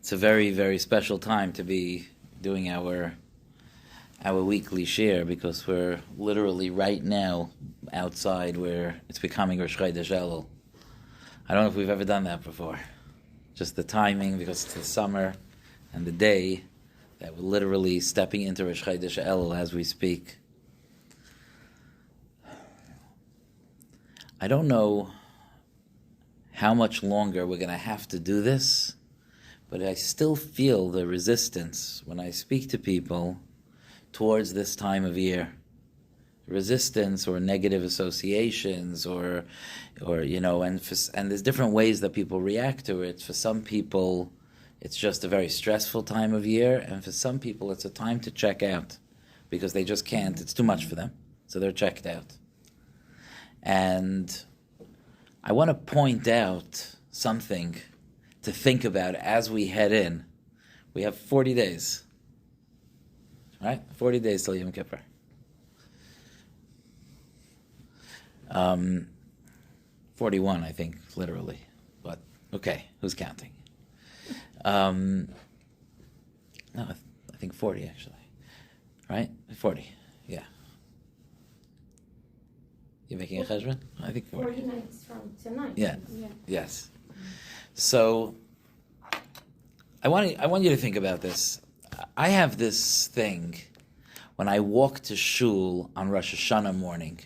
It's a very, very special time to be doing our weekly shiur, because we're literally right now outside where it's becoming Rosh Chodesh Elul. I don't know if we've ever done that before. Just the timing, because it's the summer, and the day that we're literally stepping into Rosh Chodesh Elul as we speak. I don't know how much longer we're going to have to do this, but I still feel the resistance when I speak to people towards this time of year. Resistance or negative associations or and there's different ways that people react to it. For some people, it's just a very stressful time of year, and for some people, it's a time to check out because they just can't. It's too much for them, so they're checked out. And I want to point out something to think about as we head in. We have 40 days, right? 40 days till Yom Kippur. 41, I think, literally. But, okay, who's counting? No, I think 40, actually. Right? 40, yeah. You making a cheshbon? I think 40. 40 nights from tonight. Yeah. Yes. So, I want you to think about this. I have this thing when I walk to shul on Rosh Hashanah morning.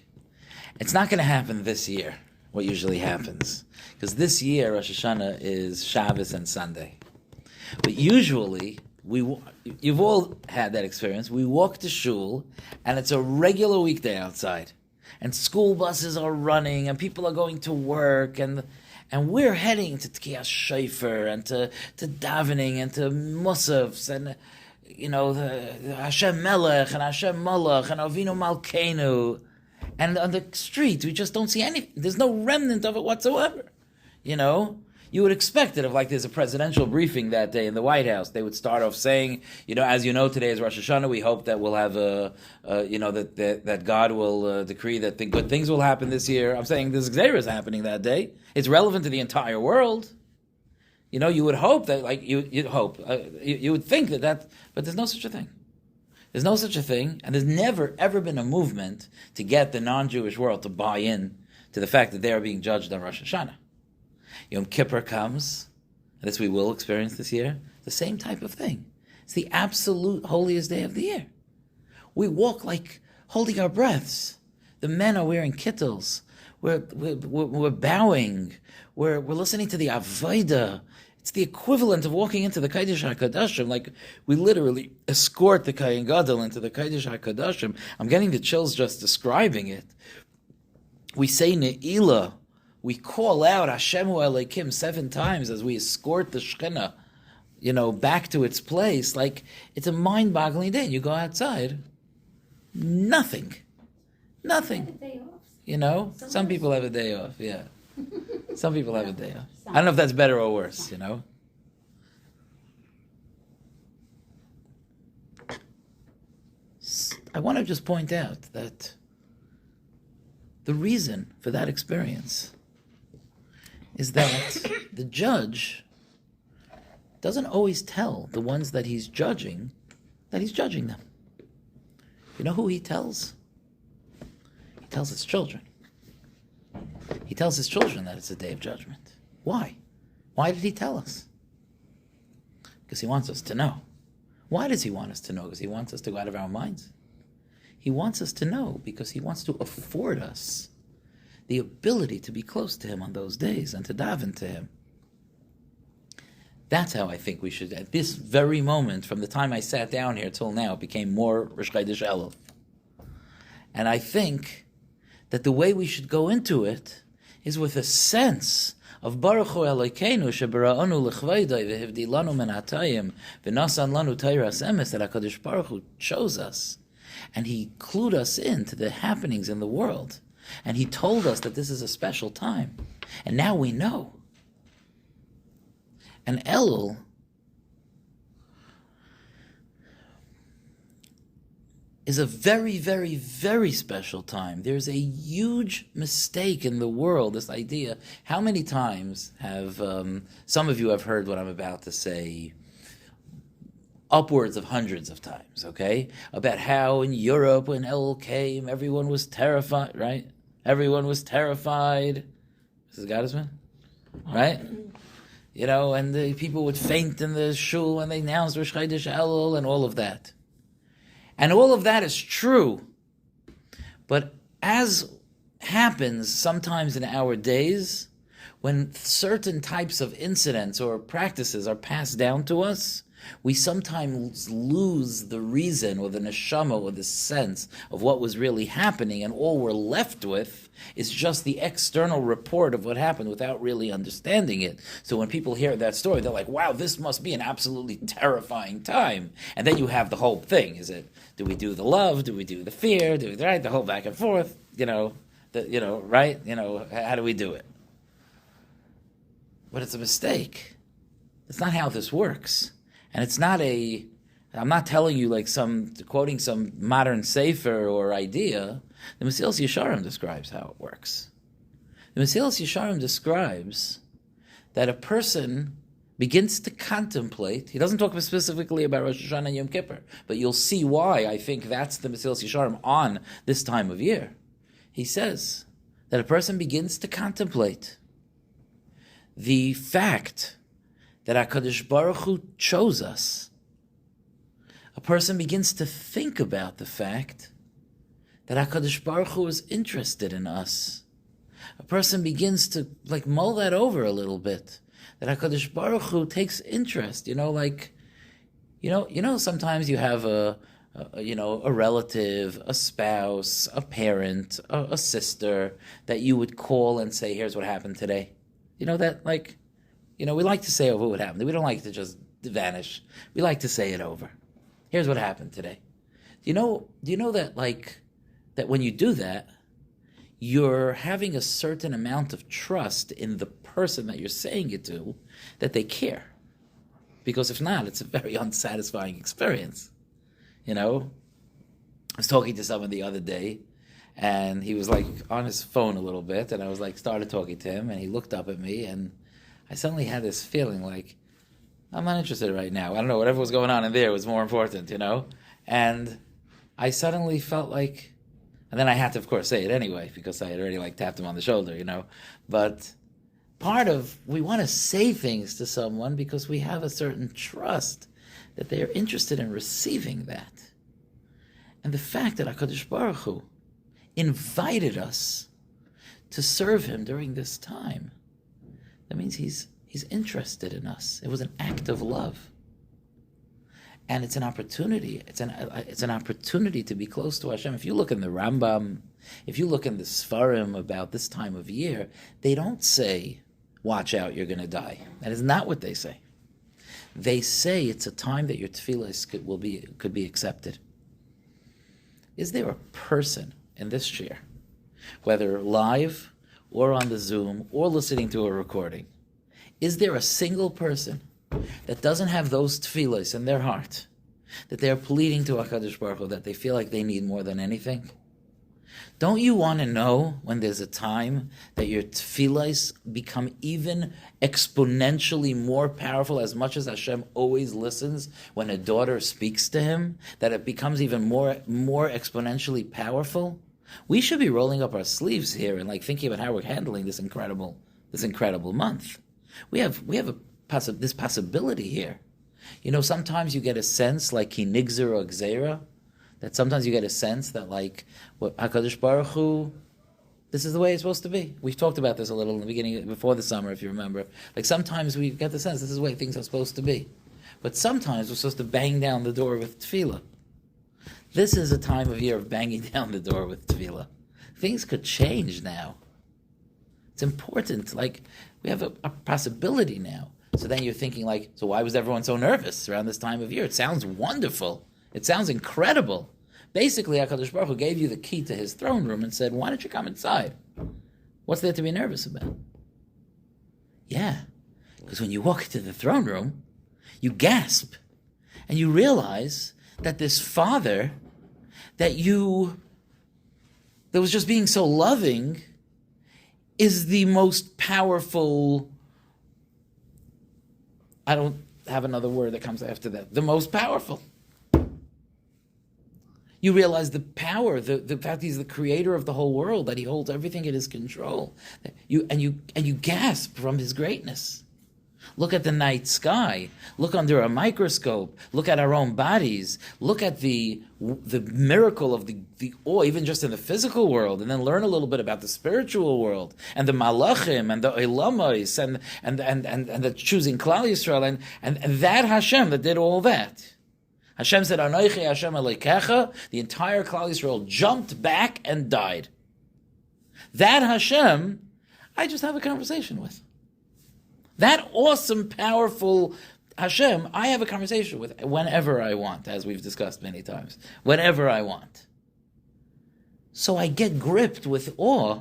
It's not going to happen this year, what usually happens. Because this year, Rosh Hashanah is Shabbos and Sunday. But usually, you've all had that experience. We walk to shul, and it's a regular weekday outside. And school buses are running, and people are going to work, and we're heading to Tkiyas Shofar, and to davening, and to Musafs, and the Hashem Melech, and Hashem Malach, and Avinu Malkeinu. And on the street, we just don't see any. There's no remnant of it whatsoever. You would expect it if, like, there's a presidential briefing that day in the White House. They would start off saying, as you know, today is Rosh Hashanah. We hope that we'll have that God will decree that the good things will happen this year. I'm saying this Xer is happening that day. It's relevant to the entire world. You would hope that, you would think that, but there's no such a thing. There's no such a thing, and there's never, ever been a movement to get the non-Jewish world to buy in to the fact that they are being judged on Rosh Hashanah. Yom Kippur comes, and this we will experience this year, the same type of thing. It's the absolute holiest day of the year. We walk like holding our breaths. The men are wearing kittles. We're bowing. We're listening to the Avodah. It's the equivalent of walking into the Chodesh HaKadoshim. Like, we literally escort the Kohen Gadol into the Chodesh HaKadoshim. I'm getting the chills just describing it. We say Ne'ilah. We call out Hashem Hu Elokim 7 times as we escort the Shekhinah, back to its place. Like, it's a mind-boggling day. You go outside, nothing. Nothing. Some people have a day off, yeah. Some people have a day off. I don't know if that's better or worse, I want to just point out that the reason for that experience is that the judge doesn't always tell the ones that he's judging that he's judging them. You know who he tells? He tells his children. He tells his children that it's a day of judgment. Why? Why did he tell us? Because he wants us to know. Why does he want us to know? Because he wants us to go out of our minds? He wants us to know because he wants to afford us the ability to be close to him on those days and to daven to him. That's how I think we should, at this very moment, from the time I sat down here till now, it became more Rosh Chodesh Elul. And I think that the way we should go into it is with a sense of Baruch Hu Elokeinu shebara'anu l'chvaydai v'hivdi lanu min hatayim v'nasan lanu tayras emes, that HaKadosh Baruch Hu chose us. And he clued us into the happenings in the world. And he told us that this is a special time. And now we know. And Elul is a very, very, very special time. There's a huge mistake in the world, this idea. How many times have, some of you have heard what I'm about to say, upwards of hundreds of times, okay? About how in Europe, when Elul came, everyone was terrified, right? Everyone was terrified. This is Gottesman? Right? You know, and the people would faint in the shul when they announced Rosh Chodesh Elul and all of that. And all of that is true. But as happens sometimes in our days, when certain types of incidents or practices are passed down to us, we sometimes lose the reason or the neshama or the sense of what was really happening, and all we're left with is just the external report of what happened without really understanding it. So when people hear that story, they're like, wow, this must be an absolutely terrifying time. And then you have the whole thing. Do we do the love? Do we do the fear? Do we, right? The whole back and forth, right? How do we do it? But it's a mistake. It's not how this works. And it's not I'm not telling you like quoting some modern sefer or idea. The Mesilas Yesharim describes how it works. The Mesilas Yesharim describes that a person begins to contemplate. He doesn't talk specifically about Rosh Hashanah and Yom Kippur, but you'll see why I think that's the Mesilas Yesharim on this time of year. He says that a person begins to contemplate the fact that HaKadosh Baruch Hu chose us. A person begins to think about the fact that HaKadosh Baruch Hu is interested in us. A person begins to mull that over a little bit. That HaKadosh Baruch Hu takes interest. Sometimes you have a relative, a spouse, a parent, a sister that you would call and say, here's what happened today. We like to say over what happened. We don't like to just vanish. We like to say it over. Here's what happened today. Do you know that that when you do that, you're having a certain amount of trust in the person that you're saying it to, that they care. Because if not, it's a very unsatisfying experience. I was talking to someone the other day, and he was on his phone a little bit, and I was started talking to him, and he looked up at me, and I suddenly had this feeling I'm not interested right now. I don't know, whatever was going on in there was more important, And I suddenly felt and then I had to, of course, say it anyway, because I had already tapped him on the shoulder, But we want to say things to someone because we have a certain trust that they are interested in receiving that. And the fact that HaKadosh Baruch Hu invited us to serve him during this time, that means he's interested in us. It was an act of love. And it's an opportunity. It's an opportunity to be close to Hashem. If you look in the Rambam, if you look in the Sfarim about this time of year, they don't say, watch out, you're going to die. That is not what they say. They say it's a time that your tefillas could be accepted. Is there a person in this year, whether live or on the Zoom or listening to a recording, is there a single person that doesn't have those tefillas in their heart, that they're pleading to HaKadosh Baruch Hu, that they feel like they need more than anything? Don't you want to know when there's a time that your tefillas become even exponentially more powerful, as much as Hashem always listens when a daughter speaks to him, that it becomes even more exponentially powerful? We should be rolling up our sleeves here and thinking about how we're handling this incredible month. We have this possibility here. Sometimes you get a sense ki nigzer or gzeira, that sometimes you get a sense that HaKadosh Baruch Hu, this is the way it's supposed to be. We've talked about this a little in the beginning, before the summer, if you remember. Sometimes we get the sense this is the way things are supposed to be. But sometimes we're supposed to bang down the door with tefillah. This is a time of year of banging down the door with tefillah. Things could change now. It's important. We have a possibility now. So then you're thinking so why was everyone so nervous around this time of year? It sounds wonderful. It sounds incredible. Basically, HaKadosh Baruch Hu gave you the key to his throne room and said, why don't you come inside? What's there to be nervous about? Yeah, because when you walk into the throne room, you gasp and you realize that this Father that was just being so loving is the most powerful, have another word that comes after that. The most powerful. You realize the power, the fact he's the creator of the whole world, that he holds everything in his control. You gasp from his greatness. Look at the night sky. Look under a microscope. Look at our own bodies. Look at the miracle of the awe, even just in the physical world, and then learn a little bit about the spiritual world and the malachim and the olamais and the choosing Klal Yisrael and that Hashem that did all that. Hashem said, Anochi Hashem Elokecha. The entire Klal Yisrael jumped back and died. That Hashem, I just have a conversation with. That awesome, powerful Hashem, I have a conversation with whenever I want, as we've discussed many times. Whenever I want. So I get gripped with awe,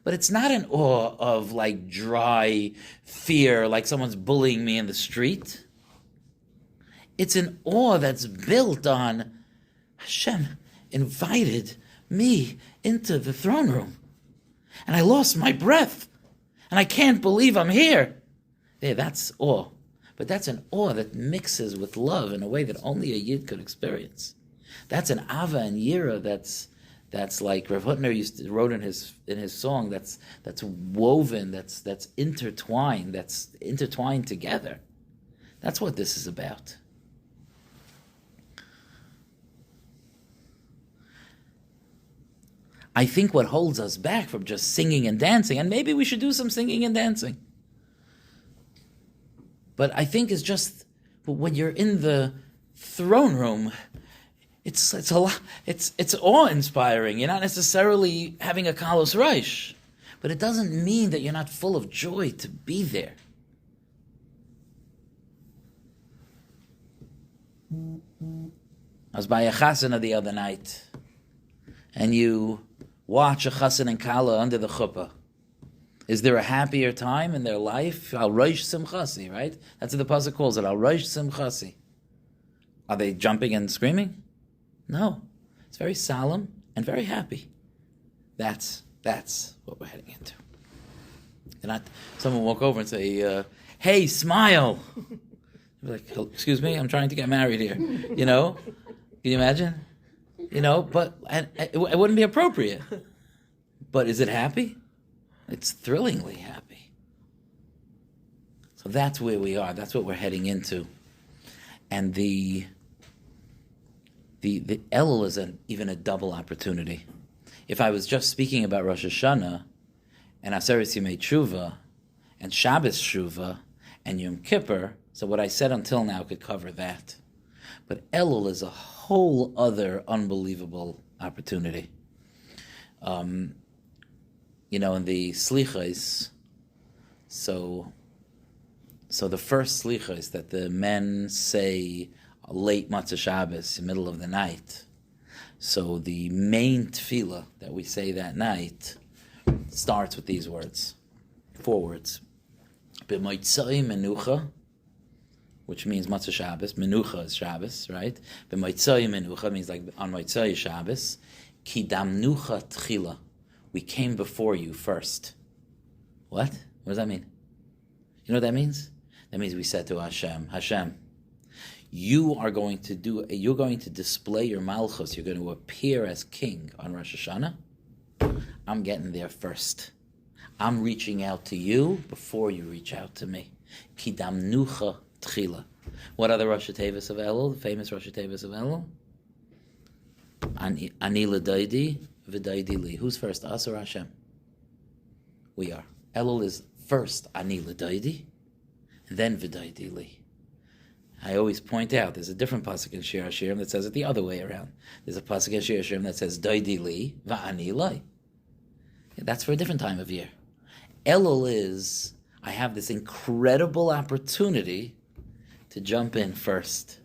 but it's not an awe of like dry fear, like someone's bullying me in the street. It's an awe that's built on Hashem invited me into the throne room. And I lost my breath. And I can't believe I'm here. Yeah, that's awe. But that's an awe that mixes with love in a way that only a Yid could experience. That's an Ava and Yira that's like Rav Hutner wrote in his song, that's woven, that's intertwined together. That's what this is about. I think what holds us back from just singing and dancing, and maybe we should do some singing and dancing, but I think it's just when you're in the throne room, it's a lot. It's awe-inspiring. You're not necessarily having a kalos reish, but it doesn't mean that you're not full of joy to be there. I was by a chasana the other night, and you watch a chassan and kala under the chuppah. Is there a happier time in their life? Al Rosh Simchasi, right? That's what the pasuk calls it. Al Rosh Simchasi. Are they jumping and screaming? No. It's very solemn and very happy. That's what we're heading into. And not someone walk over and say, "Hey, smile." Like, excuse me, I'm trying to get married here. Can you imagine? But it wouldn't be appropriate. But is it happy? It's thrillingly happy. So that's where we are. That's what we're heading into. And the Elul is even a double opportunity. If I was just speaking about Rosh Hashanah and Aseret Yimei Tshuva and Shabbos Tshuva and Yom Kippur, so what I said until now could cover that. But Elul is a whole other unbelievable opportunity. In the Slichos, so the first Slichos that the men say late Matzah Shabbos, middle of the night. So the main tefillah that we say that night starts with these words, 4 words. B'motzai menucha, which means Matzah Shabbos. Menucha is Shabbos, right? B'motzai menucha means like on Motzai Shabbos. Ki damnucha tchila. We came before you first. What? What does that mean? You know what that means? That means we said to Hashem, you're going to display your malchus. You're going to appear as king on Rosh Hashanah. I'm getting there first. I'm reaching out to you before you reach out to me. Ki damnucha tchila. What are the Rosh Hashanahs of Elul? The famous Rosh Hashanahs of Elul? Ani l'daidi v'daidi li. Who's first, us or Hashem? We are. Elul is first Ani l'daidi, then v'daidi li. I always point out there's a different pasuk in Shiur HaShirim that says it the other way around. There's a pasuk in Shiur HaShirim that says daidi li v'ani li. That's for a different time of year. Elul is, I have this incredible opportunity to jump in first.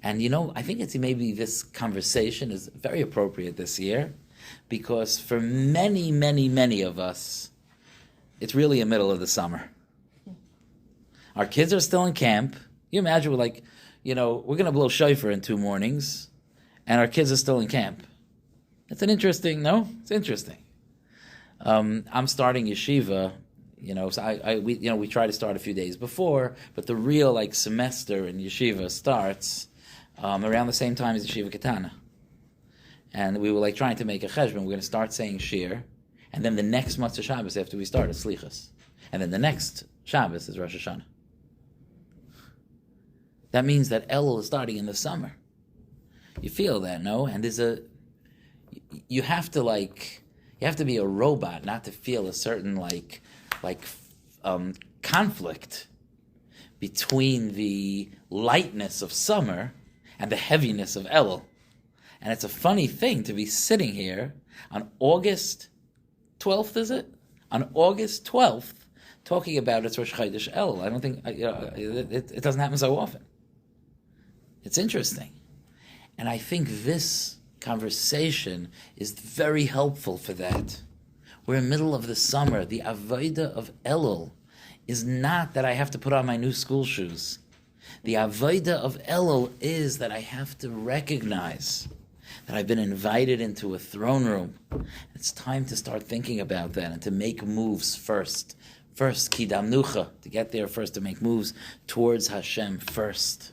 And I think maybe this conversation is very appropriate this year because for many, many, many of us, it's really the middle of the summer. Our kids are still in camp. You imagine we're going to blow shofar in 2 mornings and our kids are still in camp. It's interesting. I'm starting yeshiva So we try to start a few days before, but the real semester in yeshiva starts around the same time as yeshiva katana. And we were trying to make a cheshbon. We're going to start saying Shiur, and then the next Matzah Shabbos after we start is Slichas, and then the next Shabbos is Rosh Hashanah. That means that Elul is starting in the summer. You feel that, no? And you have to be a robot not to feel a certain conflict between the lightness of summer and the heaviness of Elul. And it's a funny thing to be sitting here on August 12th, is it? On August 12th, talking about it's Rosh Chodesh Elul. I don't think, it doesn't happen so often. It's interesting. And I think this conversation is very helpful for that. We're in the middle of the summer. The avodah of Elul is not that I have to put on my new school shoes. The avodah of Elul is that I have to recognize that I've been invited into a throne room. It's time to start thinking about that and to make moves first. First, kidamnucha, to get there first, to make moves towards Hashem first.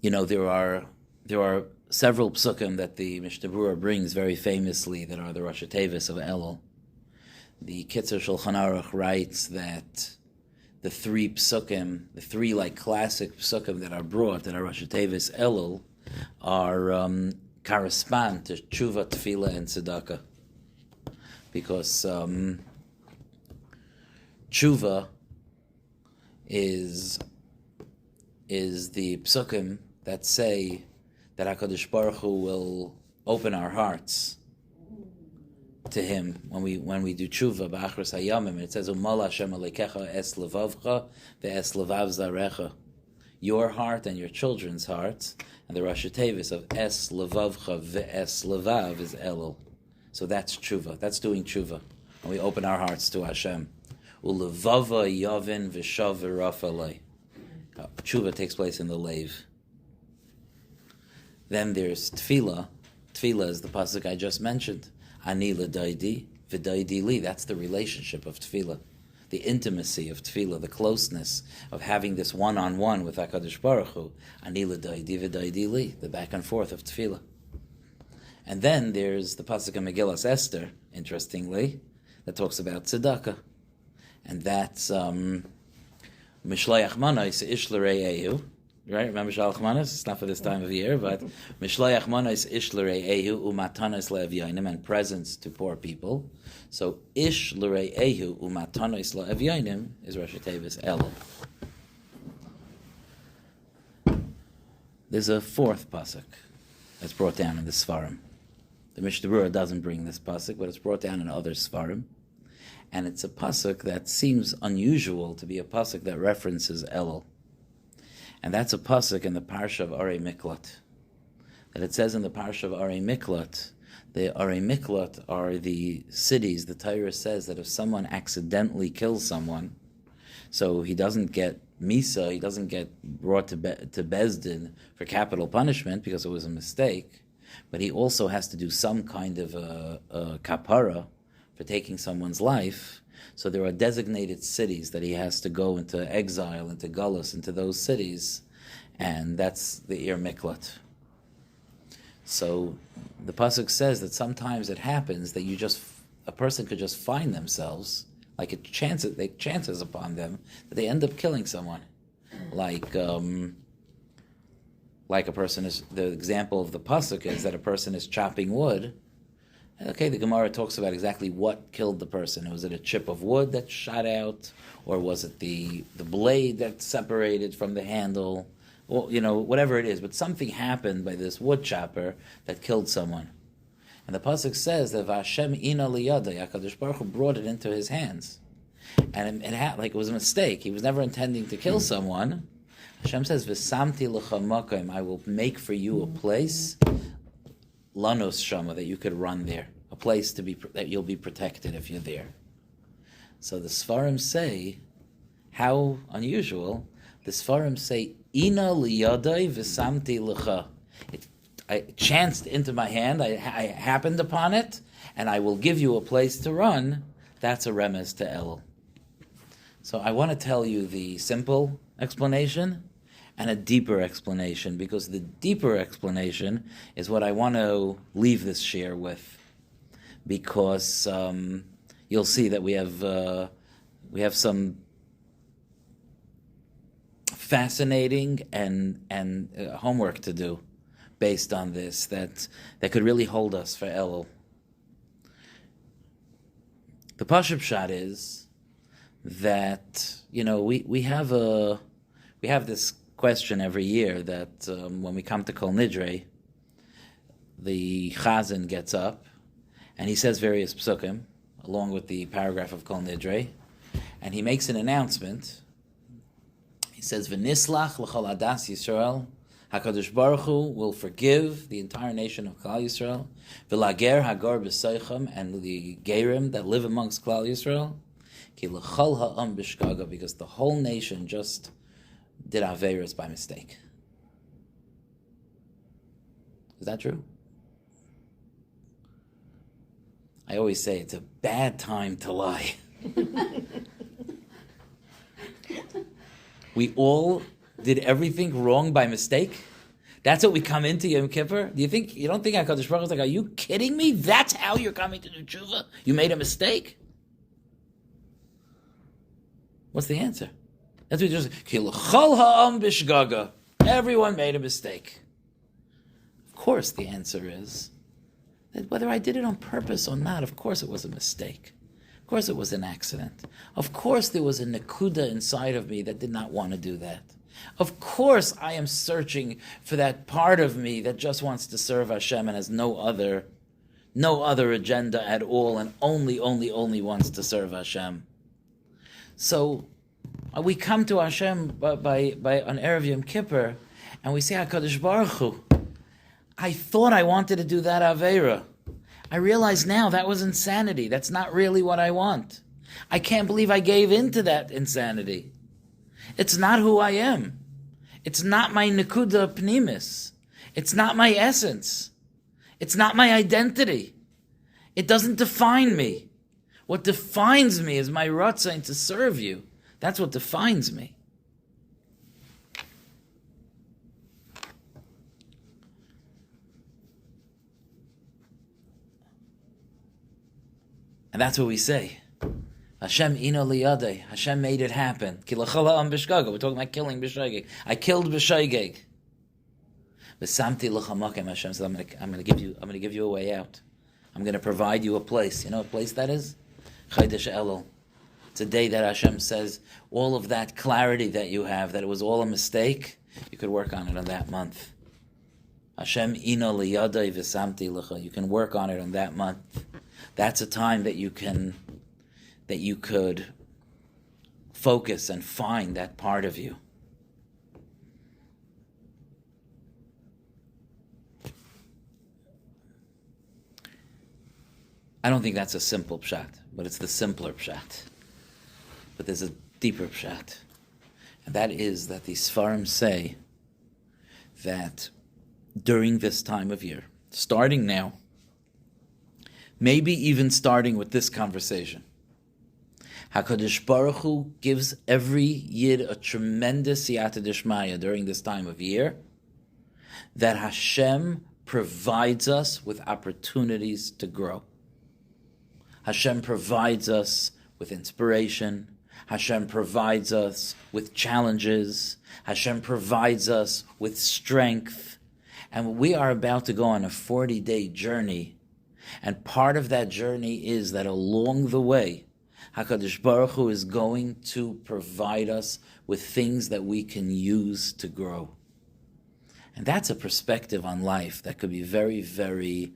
There are several psukim that the Mishnah Berurah brings very famously that are the Rosh Tevis of Elul. The Kitzur Shulchan Aruch writes that the three psukim, the three classic psukim that are brought that are Rosh Tevis Elul, are correspond to tshuva, tefillah, and tzedakah, because tshuva is the psukim that say that HaKadosh Baruch Hu will open our hearts to Him when we do tshuva b'achros hayamim. It says Umala Hashem Alekecha es levavcha ve'es levav zarecha, your heart and your children's hearts, and the Rosh Tevis of es levavcha ve'es levav is Elul. So that's tshuva. That's doing tshuva, and we open our hearts to Hashem. Ulevava yavin v'shav v'rafalei. Tshuva takes place in the leiv. Then there's tefillah. Tefillah is the pasuk I just mentioned. Ani l'daidi v'daidi li. That's the relationship of tefillah, the intimacy of tefillah, the closeness of having this one-on-one with HaKadosh Baruch Hu. Ani l'daidi v'daidi li, the back and forth of tefillah. And then there's the pasuk of Megillas Esther, interestingly, that talks about tzedakah, and that's Mishlayach Manos Ish L'Re'ehu. Right? Remember Shalach Manos? It's not for this time of year, but Mishlayach Manos Ish L'Re'ehu Umatanos Le'Evyonim, and presents to poor people. So Ish L'Re'ehu Umatanos Le'Evyonim is Rosh Tevis Elul. There's a fourth pasuk that's brought down in the Sfarim. The Mishnah Berurah doesn't bring this pasuk, but it's brought down in other Sfarim. And it's a pasuk that seems unusual to be a pasuk that references Elul. And that's a pasuk in the parsha of Arei Miklat. That it says in the parsha of Arei Miklat, the Arei Miklat are the cities. The Torah says that if someone accidentally kills someone, so he doesn't get misa, he doesn't get brought to Bezdin for capital punishment because it was a mistake, but he also has to do some kind of a kapara for taking someone's life. So there are designated cities that he has to go into exile, into Gullus, into those cities, and that's the Ir Miklat. So the pasuk says that sometimes it happens that a person could just find themselves, chances upon them, that they end up killing someone. Like a person is, the example of the pasuk is that a person is chopping wood. Okay, the Gemara talks about exactly what killed the person. Was it a chip of wood that shot out, or was it the blade that separated from the handle? Well, whatever it is, but something happened by this wood chopper that killed someone. And the pasuk says that Vashem ina liyadai, HaKadosh Baruch Hu brought it into his hands, and it was a mistake. He was never intending to kill someone. Hashem says, "V'samti lecha makom," I will make for you a place, Lanos Shama, that you could run there, a place that you'll be protected if you're there. So the Sfarim say, how unusual, The Sfarim say, Ina liyadai v'samti l'cha. It chanced into my hand, I happened upon it, and I will give you a place to run. That's a remez to Elul. So I want to tell you the simple explanation and a deeper explanation, because the deeper explanation is what I want to leave this shiur with, because you'll see that we have some fascinating and homework to do based on this that could really hold us for Elul. The Pashup shot is that we have this question every year that when we come to Kol Nidre, the Chazan gets up and he says various psukim along with the paragraph of Kol Nidre, and he makes an announcement. He says, "V'nislach l'chol adas Yisrael." HaKadosh Baruch Hu will forgive the entire nation of Klal Yisrael. V'lager hagar b'soichem, and the gerim that live amongst Klal Yisrael. Ki l'chol ha'am b'shgaga, because the whole nation just did averos by mistake. Is that true? I always say it's a bad time to lie. We all did everything wrong by mistake. That's what we come into Yom Kippur. You don't think HaKadosh Baruch Hu is like, are you kidding me? That's how you're coming to do tshuva? You made a mistake? What's the answer? That's what he just Chol ha'am b'shgaga. Everyone made a mistake. Of course the answer is that whether I did it on purpose or not, of course it was a mistake. Of course it was an accident. Of course there was a nekuda inside of me that did not want to do that. Of course I am searching for that part of me that just wants to serve Hashem and has no other agenda at all, and only wants to serve Hashem. So we come to Hashem by on Erev Yom Kippur, and we say, HaKadosh Baruch Hu, I thought I wanted to do that Aveira. I realize now that was insanity. That's not really what I want. I can't believe I gave in to that insanity. It's not who I am. It's not my Nekuda Pnimis. It's not my essence. It's not my identity. It doesn't define me. What defines me is my Ratzain to serve you. That's what defines me. And that's what we say. Hashem ina liyadei. Hashem made it happen. Kilachala am b'shgaga. We're talking about killing b'shageg. I killed b'shageg. V'samti l'chamakem. Hashem said, I'm going to give you a way out. I'm going to provide you a place. You know what place that is? Chodesh Elul. It's a day that Hashem says all of that clarity that you have, that it was all a mistake, you could work on it on that month. Hashem ina liyadei v'samti l'cha. You can work on it on that month. That's a time that you could focus and find that part of you. I don't think that's a simple pshat, but it's the simpler pshat. But there's a deeper pshat, and that is that the Sfarim say that during this time of year, starting now, maybe even starting with this conversation, HaKadosh Baruch Hu gives every Yid a tremendous siyata dishmaya during this time of year, that Hashem provides us with opportunities to grow. Hashem provides us with inspiration. Hashem provides us with challenges. Hashem provides us with strength. And we are about to go on a 40-day journey. And part of that journey is that along the way, HaKadosh Baruch Hu is going to provide us with things that we can use to grow. And that's a perspective on life that could be very, very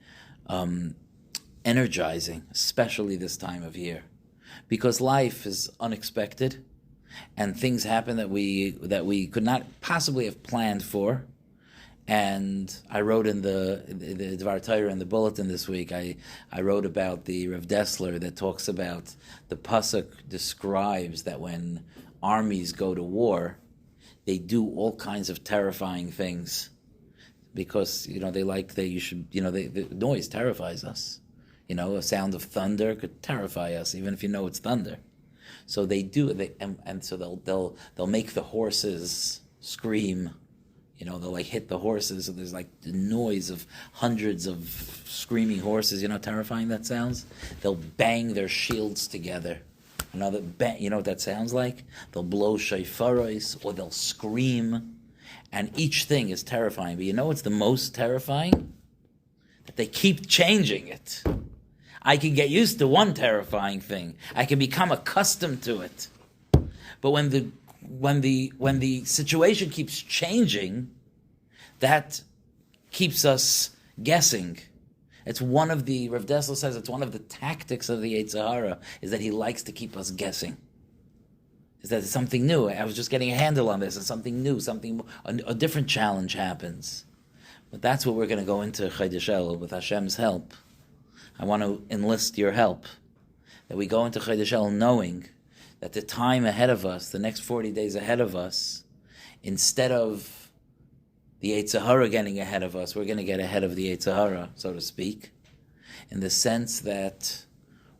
energizing, especially this time of year. Because life is unexpected, and things happen that we could not possibly have planned for. And I wrote in the Dvar Torah in the bulletin this week, I wrote about the Rav Dessler that talks about the pasuk describes that when armies go to war, they do all kinds of terrifying things because, the noise terrifies us. A sound of thunder could terrify us, even if you know it's thunder. So they do, and so they'll make the horses scream. They'll like hit the horses, so there's like the noise of hundreds of screaming horses. You know how terrifying that sounds? They'll bang their shields together. Another bang, you know what that sounds like? They'll blow shayfaros, or they'll scream, and each thing is terrifying. But you know what's the most terrifying? That they keep changing it. I can get used to one terrifying thing. I can become accustomed to it. But when the situation keeps changing, that keeps us guessing. It's one of the, Rav Dessler says, it's one of the tactics of the Yetzer Hara, is that he likes to keep us guessing. Is that it's something new. I was just getting a handle on this, and something new, a different challenge happens. But that's what we're going to go into Chodesh Elul with Hashem's help. I want to enlist your help, that we go into Chodesh Elul knowing that the time ahead of us, the next 40 days ahead of us, instead of the Yetzer Hara getting ahead of us, we're going to get ahead of the Yetzer Hara, so to speak, in the sense that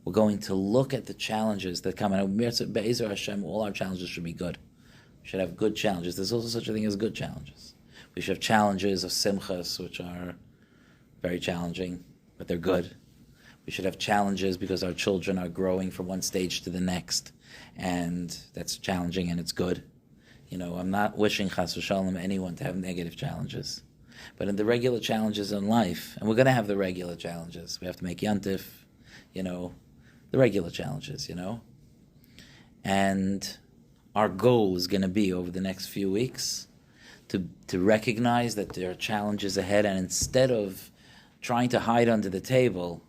we're going to look at the challenges that come. And Be'ezer Hashem, all our challenges should be good. We should have good challenges. There's also such a thing as good challenges. We should have challenges of simchas, which are very challenging, but they're good. We should have challenges because our children are growing from one stage to the next, and that's challenging and it's good. I'm not wishing chas v'shalom anyone to have negative challenges, but in the regular challenges in life, and we're going to have the regular challenges. We have to make yantif, the regular challenges, and our goal is going to be over the next few weeks to recognize that there are challenges ahead, and instead of trying to hide under the table,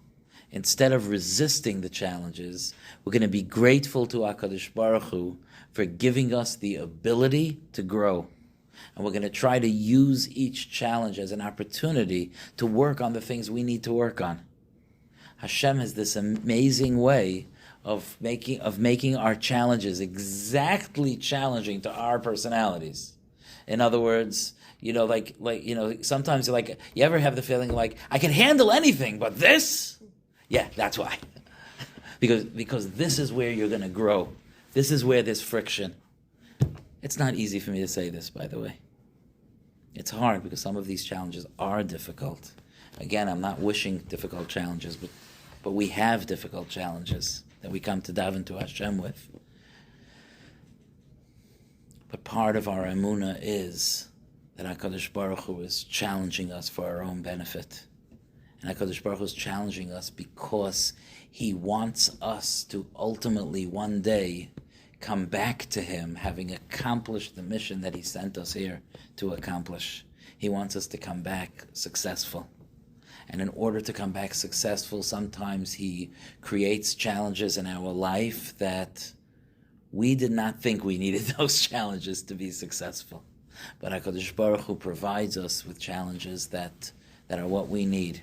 instead of resisting the challenges, we're going to be grateful to HaKadosh Baruch Hu for giving us the ability to grow. And we're going to try to use each challenge as an opportunity to work on the things we need to work on. Hashem has this amazing way of making our challenges exactly challenging to our personalities. In other words, sometimes you ever have the feeling like, I can handle anything, but this? Yeah, that's why. because this is where you're going to grow. This is where there's friction. It's not easy for me to say this, by the way. It's hard because some of these challenges are difficult. Again, I'm not wishing difficult challenges, but we have difficult challenges that we come to daven to Hashem with. But part of our emunah is that HaKadosh Baruch Hu is challenging us for our own benefit. And HaKadosh Baruch Hu is challenging us because He wants us to ultimately one day come back to Him, having accomplished the mission that He sent us here to accomplish. He wants us to come back successful. And in order to come back successful, sometimes He creates challenges in our life that we did not think we needed those challenges to be successful. But HaKadosh Baruch Hu provides us with challenges that are what we need.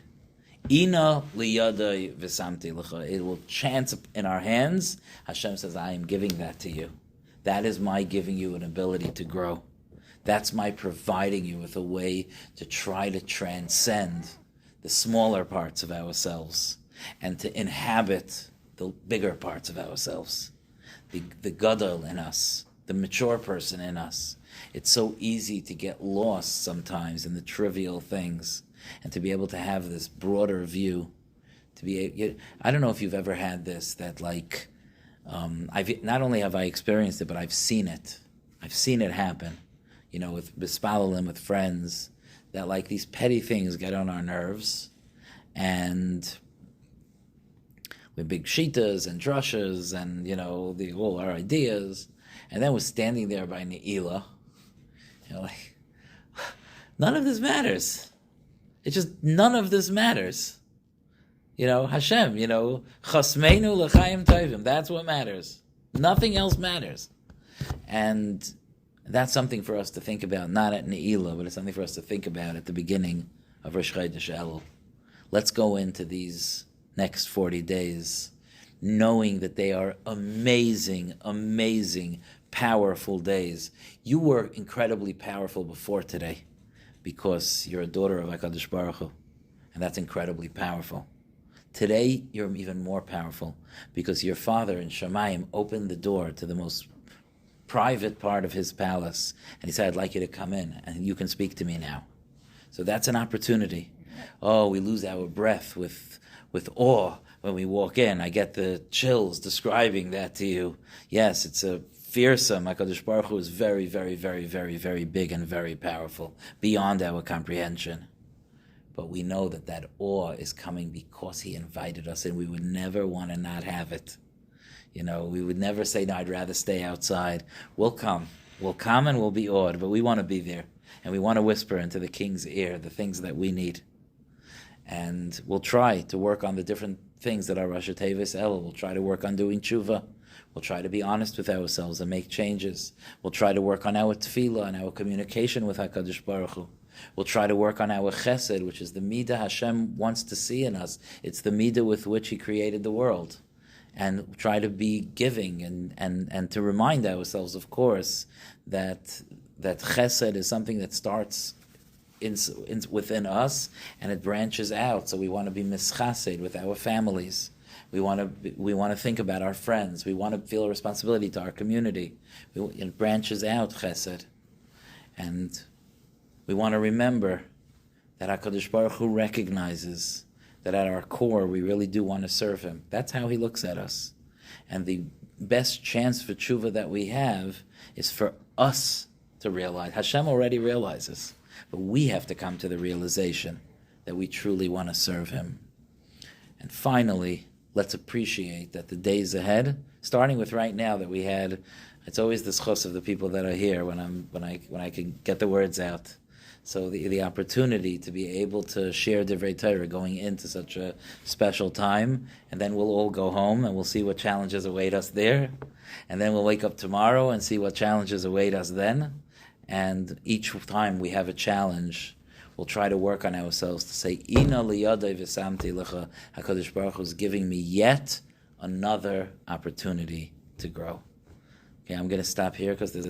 Ina liyadai v'samti l'cha. It will chance in our hands. Hashem says, I am giving that to you. That is my giving you an ability to grow. That's my providing you with a way to try to transcend the smaller parts of ourselves and to inhabit the bigger parts of ourselves. The gadol in us, the mature person in us. It's so easy to get lost sometimes in the trivial things, and to be able to have this broader view, I don't know if you've ever had this, that I've not only have I experienced it, but I've seen it. I've seen it happen, with bespalalim, with friends, that these petty things get on our nerves, and with big shitas and drushes and, all our ideas, and then we're standing there by Ne'ilah, none of this matters. It's just none of this matters. Hashem, chasmeinu l'chaim tovim. That's what matters. Nothing else matters. And that's something for us to think about, not at Ne'ilah, but it's something for us to think about at the beginning of Rosh Chodesh Elul. Let's go into these next 40 days knowing that they are amazing, amazing, powerful days. You were incredibly powerful before today because you're a daughter of HaKadosh Baruch Hu, and that's incredibly powerful. Today, you're even more powerful because your father in Shamayim opened the door to the most private part of his palace, and he said, I'd like you to come in, and you can speak to me now. So that's an opportunity. Oh, we lose our breath with awe when we walk in. I get the chills describing that to you. Yes, it's a fearsome. HaKadosh Baruch Hu is very, very, very, very, very big and very powerful, beyond our comprehension. But we know that awe is coming because he invited us, and we would never want to not have it. We would never say, no, I'd rather stay outside. We'll come and we'll be awed, but we want to be there. And we want to whisper into the king's ear the things that we need. And we'll try to work on the different things that are Rosh Tevis Elul. We'll try to work on doing tshuva. We'll try to be honest with ourselves and make changes. We'll try to work on our tefillah and our communication with HaKadosh Baruch Hu. We'll try to work on our chesed, which is the midah Hashem wants to see in us. It's the midah with which He created the world. And try to be giving and to remind ourselves, of course, that chesed is something that starts within us and it branches out. So we want to be mischased with our families. We want to think about our friends. We want to feel a responsibility to our community. It branches out chesed, and we want to remember that HaKadosh Baruch Hu recognizes that at our core we really do want to serve Him. That's how He looks at us, and the best chance for tshuva that we have is for us to realize. Hashem already realizes, but we have to come to the realization that we truly want to serve Him. And finally, let's appreciate that the days ahead, starting with right now that we had, it's always the schos of the people that are here when I can get the words out. So the opportunity to be able to share Divrei Torah going into such a special time, and then we'll all go home and we'll see what challenges await us there, and then we'll wake up tomorrow and see what challenges await us then. And each time we have a challenge, we'll try to work on ourselves to say, Ina liyadai v'samti lecha, HaKadosh Baruch Hu is giving me yet another opportunity to grow. Okay, I'm going to stop here because there's